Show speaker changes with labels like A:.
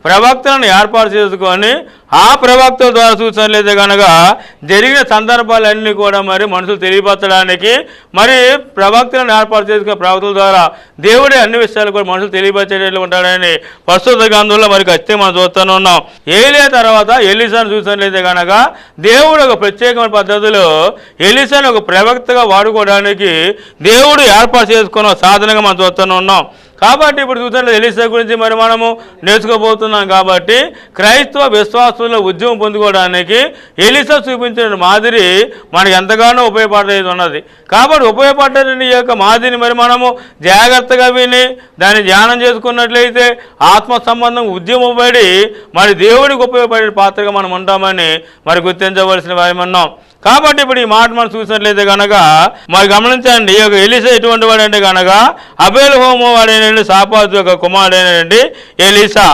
A: ప్రవక్తలను ఏర్పాటు చేసుకొని ఆ ప్రవక్తల ద్వారా చూసినట్లయితే కనుక జరిగిన సందర్భాలన్నీ కూడా మరి మనుషులు తెలియపరచడానికి మరి ప్రవక్తలను ఏర్పాటు చేసుకునే ప్రవక్తల ద్వారా దేవుడే అన్ని విషయాలు కూడా మనుషులు తెలియపరిచేటట్లు ఉంటాడని ప్రస్తుత గ్రంథంలో మరి ఖచ్చితంగా మనం చూస్తూనే ఉన్నాం. ఏలియా తర్వాత ఎలీషాను చూసినట్లయితే కనుక దేవుడు ఒక ప్రత్యేకమైన పద్ధతిలో ఎలీషాను ఒక ప్రవక్తగా వాడుకోవడానికి దేవుడు ఏర్పాటు చేసుకున్న సాధనంగా మనం చూస్తూనే ఉన్నాం. కాబట్టి ఇప్పుడు చూసినట్లయితే ఎలీషా గురించి మరి మనము నేర్చుకోబోతున్నాం. కాబట్టి క్రైస్తవ విశ్వాసంలో ఉద్యమం పొందుకోవడానికి ఎలీషా చూపించిన మాదిరి మనకు ఎంతగానో ఉపయోగపడేది ఉన్నది. కాబట్టి ఉపయోగపడ్డ ఈ యొక్క మాదిరిని మరి మనము జాగ్రత్తగా విని దాన్ని ధ్యానం చేసుకున్నట్లయితే ఆత్మ సంబంధం ఉద్యమపడి మరి దేవుడికి ఉపయోగపడే పాత్రగా మనం ఉంటామని మరి గుర్తించవలసిన వారమన్నాం. కాబట్టి ఇప్పుడు ఈ మాట మనం చూసినట్లయితే కనుక మరి గమనించండి, ఈ యొక్క ఎలీషా ఎటువంటి వాడంటే కనుక అబేల్ హోమో వాడైనటువంటి షాపాతు యొక్క కుమారుడైనటువంటి ఎలీషా.